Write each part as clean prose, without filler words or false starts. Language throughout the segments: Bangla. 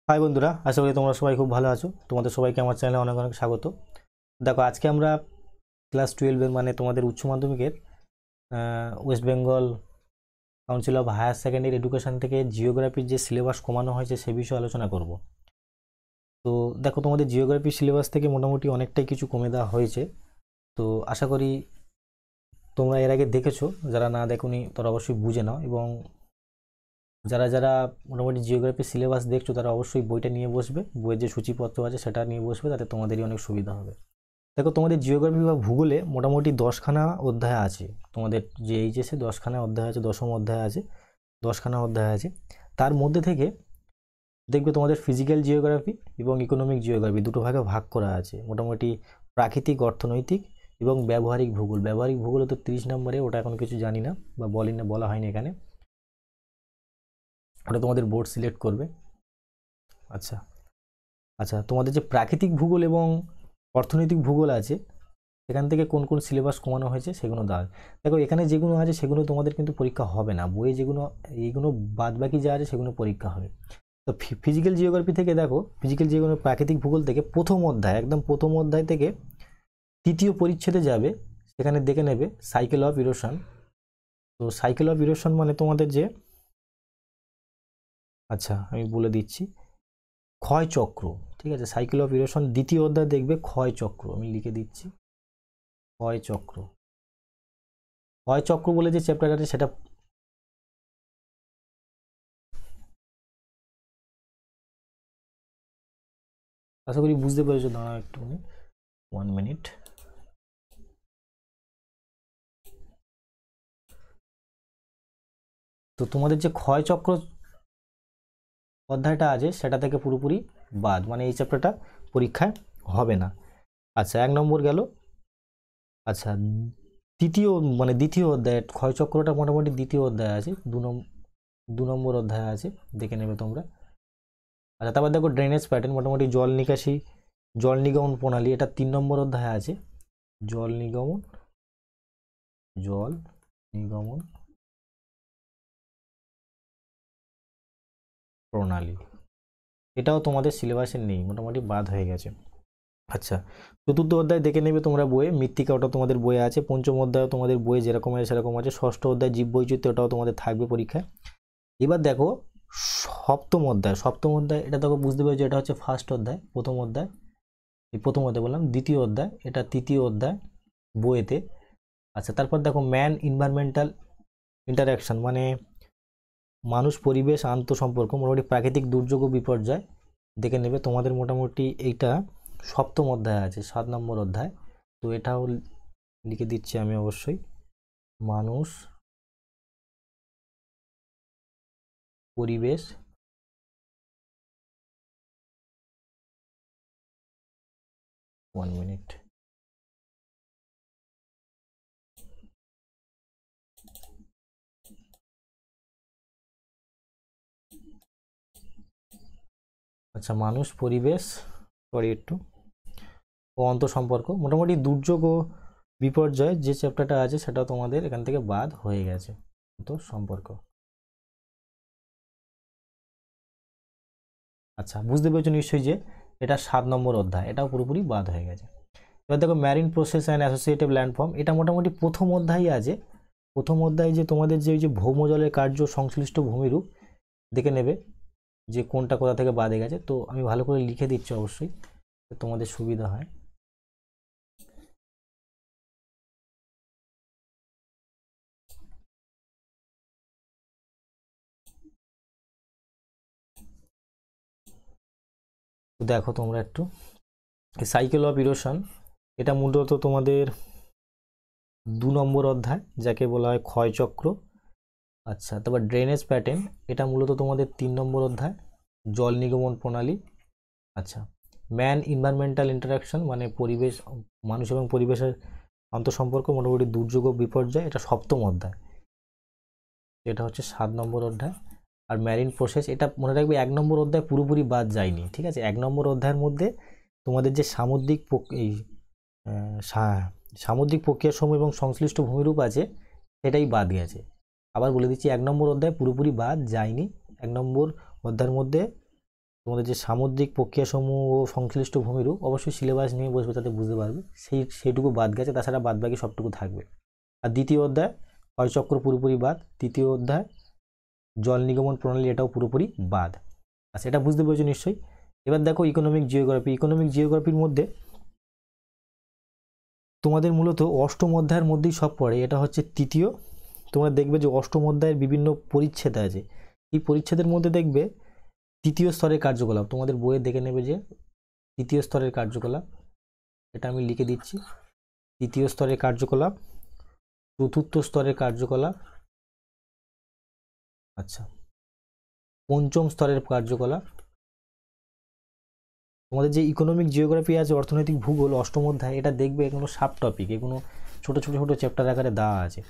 হাই বন্ধুরা, আশা করি তোমরা সবাই খুব ভালো আছো। তোমাদের সবাইকে আমার চ্যানেলে অনেক অনেক স্বাগত। দেখো, আজকে আমরা ক্লাস 12-এর মানে তোমাদের উচ্চ মাধ্যমিকের West Bengal council of higher secondary education থেকে জিওগ্রাফির যে সিলেবাস কমানো হয়েছে সে বিষয়ে আলোচনা করব। তো দেখো, তোমাদের জিওগ্রাফি সিলেবাস থেকে মোটামুটি অনেকটাই কিছু কমে দেওয়া হয়েছে। তো আশা করি তোমরা এর আগে দেখেছো, যারা না দেখোনি তারা অবশ্যই বুঝে নাও, এবং যারা যারা মোটামুটি জিওগ্রাফি সিলেবাস দেখছো তারা অবশ্যই বইটা নিয়ে বসবে, বইয়ের যে সূচিপত্র আছে সেটা নিয়ে বসবে, তাতে তোমাদেরই অনেক সুবিধা হবে। দেখো, তোমাদের জিওগ্রাফি বা ভূগোলে মোটামুটি 10খানা অধ্যায় আছে। তোমাদের যে এইচএসে 10খানা অধ্যায় আছে, 10ম অধ্যায় আছে, 10খানা অধ্যায় আছে। তার মধ্যে থেকে দেখবে তোমাদের ফিজিক্যাল জিওগ্রাফি এবং ইকোনমিক জিওগ্রাফি দুটো ভাগে ভাগ করা আছে। মোটামুটি প্রাকৃতিক, অর্থনৈতিক এবং ব্যবহারিক ভূগোল। ব্যবহারিক ভূগোলে তো 30 নম্বরে, ওটা এখন কিছু জানি না বা বলা হয়নি এখানে, ওটা তোমাদের বোর্ড সিলেক্ট করবে। আচ্ছা আচ্ছা, তোমাদের যে প্রাকৃতিক ভূগোল এবং অর্থনৈতিক ভূগোল আছে, এখান থেকে কোন কোন সিলেবাস কমানো হয়েছে সেগুলো দাঁড়ায়। দেখো, এখানে যেগুলো আছে সেগুলো তোমাদের কিন্তু পরীক্ষা হবে না, বইয়ে যেগুলো, এইগুলো বাদ বাকি যা আছে সেগুলো পরীক্ষা হবে। তো ফিজিক্যাল জিওগ্রাফি থেকে দেখো, ফিজিক্যাল জিওগ্রাফি প্রাকৃতিক ভূগোল থেকে প্রথম অধ্যায়, একদম প্রথম অধ্যায় থেকে তৃতীয় পরিচ্ছেদে যাবে, সেখানে দেখে নেবে সাইকেল অফ ইরোশন। তো সাইকেল অফ ইরোশন মানে তোমাদের যে, আচ্ছা আমি বলে দিচ্ছি, ক্ষয় চক্র। ঠিক আছে, সাইকেল অফ ইরোশন দ্বিতীয় অধ্যায় দেখবে ক্ষয় চক্র। আমি লিখে দিচ্ছি, ক্ষয় চক্র। ক্ষয় চক্র বলে যে চ্যাপ্টার আছে সেটা আশা করি বুঝতে পেরেছো। দাঁড়াও একটু, 1 মিনিট। তো তোমাদের যে ক্ষয় চক্র অধ্যায়টা আছে সেটা থেকে পুরোপুরি বাদ, মানে এই চ্যাপ্টারটা পরীক্ষায় হবে না। আচ্ছা, 1 নম্বর গেল। আচ্ছা, তৃতীয় মানে দ্বিতীয় অধ্যায়, ক্ষয় চক্রটা মোটামুটি দ্বিতীয় অধ্যায় আছে, 2 নম্বর অধ্যায় আছে, দেখে নেবে তোমরা। আচ্ছা, তারপর দেখো ড্রেনেজ প্যাটার্ন, মোটামুটি জল নিকাশি, জল নিগমন প্রণালী, এটা 3 নম্বর অধ্যায় আছে। জল নিগমন প্রণালী, এটাও তোমাদের সিলেবাসে নেই, মোটামুটি বাদ হয়ে গেছে। আচ্ছা, চতুর্থ অধ্যায় দেখে নেবে তোমরা বইয়ে, মৃত্তিকা, ওটা তোমাদের বইয়ে আছে। পঞ্চম অধ্যায় তোমাদের বইয়ে যেরকম আছে সেরকম আছে। ষষ্ঠ অধ্যায় জীববৈচিত্র্য, ওটাও তোমাদের থাকবে পরীক্ষায়। এবার দেখো সপ্তম অধ্যায় এটা দেখো, বুঝতে পেরেছো, এটা হচ্ছে ফার্স্ট অধ্যায়, প্রথম অধ্যায়। এই প্রথম অধ্যায় বললাম, দ্বিতীয় অধ্যায়, এটা তৃতীয় অধ্যায় বইয়েতে। আচ্ছা, তারপর দেখো ম্যান ইনভায়রনমেন্টাল ইন্টারাকশন, মানে মানুষ পরিবেশ আন্তঃসম্পর্ক, মোটামুটি প্রাকৃতিক দুর্যোগ ও বিপর্যয়, দেখে নেবে তোমাদের। মোটামুটি এইটা সপ্তম অধ্যায় আছে, 7 নম্বর অধ্যায়। তো এটাও লিখে দিচ্ছি আমি অবশ্যই, মানুষ পরিবেশ 1 মিনিট। আচ্ছা, মানুষ পরিবেশ, সরি একটু, ও আন্তঃসম্পর্ক, মোটামুটি দুর্যোগ ও বিপর্যয় যে চ্যাপ্টারটা আছে সেটা তোমাদের এখান থেকে বাদ হয়ে গেছে, আন্তঃসম্পর্ক। আচ্ছা, বুঝতে পেরেছো নিশ্চয়ই যে এটা 7 নম্বর অধ্যায়, এটাও পুরোপুরি বাদ হয়ে গেছে। এবার দেখো marine process and associative landform, এটা মোটামুটি প্রথম অধ্যায়ই আছে। প্রথম অধ্যায়ে যে তোমাদের যে ওই যে ভৌমজলের কার্য সংশ্লিষ্ট ভূমিরূপ, দেখে নেবে যে কোনটা কোথা থেকে বাদে গেছে। তো আমি ভালো করে লিখে দিচ্ছি অবশ্যই, তোমাদের সুবিধা হয়। তো দেখো তোমরা একটু, সাইকেল অফ ইরোশন, এটা মূলত তোমাদের 2 নম্বর অধ্যায়, যাকে বলা হয় ক্ষয়চক্র। আচ্ছা, তারপর ড্রেনেজ প্যাটার্ন, এটা মূলত তোমাদের 3 নম্বর অধ্যায়, জল নিগমন প্রণালী। আচ্ছা, ম্যান ইনভায়রনমেন্টাল ইন্টারাকশন, মানে পরিবেশ, মানুষ এবং পরিবেশের আন্তঃসম্পর্ক, মোটামুটি দুর্যোগ ও বিপর্যয়, এটা সপ্তম অধ্যায়, এটা হচ্ছে 7 নম্বর অধ্যায়। আর ম্যারিন প্রসেস, এটা মনে রাখবে 1 নম্বর অধ্যায় পুরোপুরি বাদ যায়নি, ঠিক আছে। 1 নম্বর অধ্যায়ের মধ্যে তোমাদের যে সামুদ্রিক প্রক্রিয়াসমূহ এবং সংশ্লিষ্ট ভূমিরূপ আছে সেটাই বাদ গেছে। আবার বলে দিচ্ছি, 1 নম্বর অধ্যায় পুরোপুরি বাদ যায়নি। 1 নম্বর অধ্যায়ের মধ্যে তোমাদের যে সামুদ্রিক প্রক্রিয়াসমূহ ও সংশ্লিষ্ট ভূমিরূপ অবশ্যই সিলেবাস নিয়ে বসবে, তাতে বুঝতে পারবে। সেইটুকু বাদ গেছে, তাছাড়া বাদ বাকি সবটুকু থাকবে। আর দ্বিতীয় অধ্যায় ক্ষয়চক্র পুরোপুরি বাদ। তৃতীয় অধ্যায় জল নিগমন প্রণালী, এটাও পুরোপুরি বাদ। আচ্ছা, এটা বুঝতে পেরেছো নিশ্চয়ই। এবার দেখো ইকোনমিক জিওগ্রাফি। ইকোনমিক জিওগ্রাফির মধ্যে তোমাদের মূলত অষ্টম অধ্যায়ের মধ্যেই সব পড়ে। এটা হচ্ছে তৃতীয়। তোমরা দেখবে যে অষ্টম অধ্যায়ের বিভিন্ন পরিচ্ছেদ আছে। এই পরিচ্ছেদের মধ্যে দেখবে তৃতীয় স্তরের কার্যকলাপ, তোমাদের বইয়ে দেখে নেবে যে তৃতীয় স্তরের কার্যকলাপ, এটা আমি লিখে দিচ্ছি। তৃতীয় স্তরের কার্যকলাপ, চতুর্থ স্তরের কার্যকলাপ, আচ্ছা, পঞ্চম স্তরের কার্যকলাপ। তোমাদের যে ইকোনমিক জিওগ্রাফি আছে, অর্থনৈতিক ভূগোল, অষ্টম অধ্যায়, এটা দেখবে এগুলো সাব টপিক, এগুলো ছোটো ছোটো ছোটো চ্যাপ্টার আকারে দেওয়া আছে।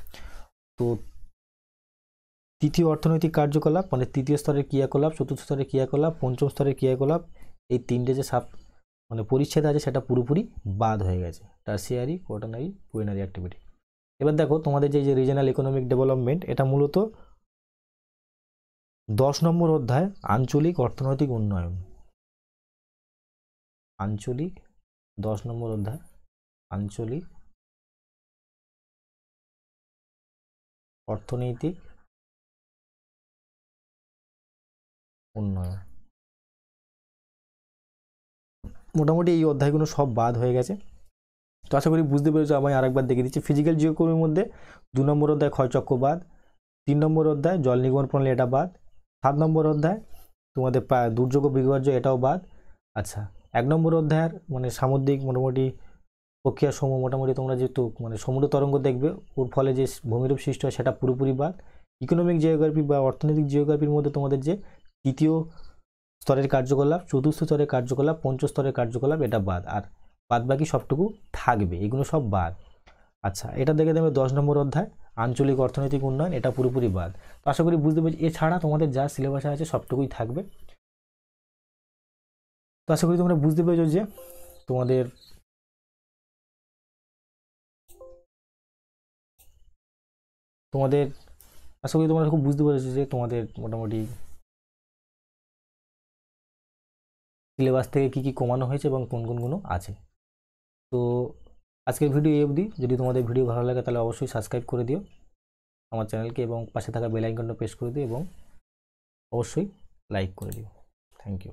তো তৃতীয় অর্থনৈতিক কার্যকলাপ মানে তৃতীয় স্তরের ক্রিয়াকলাপ, চতুর্থ স্তরের ক্রিয়াকলাপ, পঞ্চম স্তরের ক্রিয়াকলাপ, এই তিনটে যে সাব মানে পরিচ্ছেদ আছে সেটা পুরোপুরি বাদ হয়ে গেছে। Tertiary, quaternary, quinary activity. এবার দেখো তোমাদের যে রিজিনাল ইকোনমিক ডেভেলপমেন্ট, এটা মূলত 10 নম্বর অধ্যায় আঞ্চলিক অর্থনৈতিক উন্নয়ন। আঞ্চলিক 10 নম্বর অধ্যায় আঞ্চলিক অর্থনৈতিক উন্নয়ন। মোটামুটি এই অধ্যায়গুলো সব বাদ হয়ে গেছে। তো আশা করি বুঝতে পেরেছো। আমি আরেকবার দেখে দিচ্ছি। ফিজিক্যাল জিওগ্রাফির মধ্যে 2 নম্বর অধ্যায় ক্ষয়চক্র বাদ। 3 নম্বর অধ্যায় জল নিগমন প্রণালী, এটা বাদ। 7 নম্বর অধ্যায় তোমাদের দুর্যোগ বিপর্যয়, এটাও বাদ। আচ্ছা, 1 নম্বর অধ্যায়ের মানে সামুদ্রিক মোটামুটি প্রক্রিয়া সমূহ, মোটামুটি তোমরা যেহেতু মানে সমুদ্র তরঙ্গ দেখবে, ওর ফলে যে ভূমিরূপ সৃষ্টি হয় সেটা পুরোপুরি বাদ। ইকোনমিক জিওগ্রাফি বা অর্থনৈতিক জিওগ্রাফির মধ্যে তোমাদের যে তৃতীয় স্তরের কার্যকলাপ, চতুর্থ স্তরের কার্যকলাপ, পঞ্চম স্তরের কার্যকলাপ, এটা বাদ। আর বাদ বাকি সবটুকু থাকবে, এগুলো সব বাদ। আচ্ছা, এটা দেখে দেবে 10 নম্বর অধ্যায় আঞ্চলিক অর্থনৈতিক উন্নয়ন, এটা পুরোপুরি বাদ। তো আশা করি বুঝতে পেরেছি। এছাড়া তোমাদের যা সিলেবাসে আছে সবটুকুই থাকবে। তো আশা করি তোমরা বুঝতে পেরেছো যে তোমাদের তোমাদের আশা করি তোমরা খুব বুঝতে পেরেছো যে তোমাদের মোটামুটি সিলেবাস থেকে কী কী কমানো হয়েছে এবং কোন কোনগুলো আছে। তো আজকের ভিডিও এই অবধি। যদি তোমাদের ভিডিও ভালো লাগে তাহলে অবশ্যই সাবস্ক্রাইব করে দিও আমার চ্যানেলকে এবং পাশে থাকা বেল আইকনটা প্রেস করে দিও এবং অবশ্যই লাইক করে দিও। Thank you.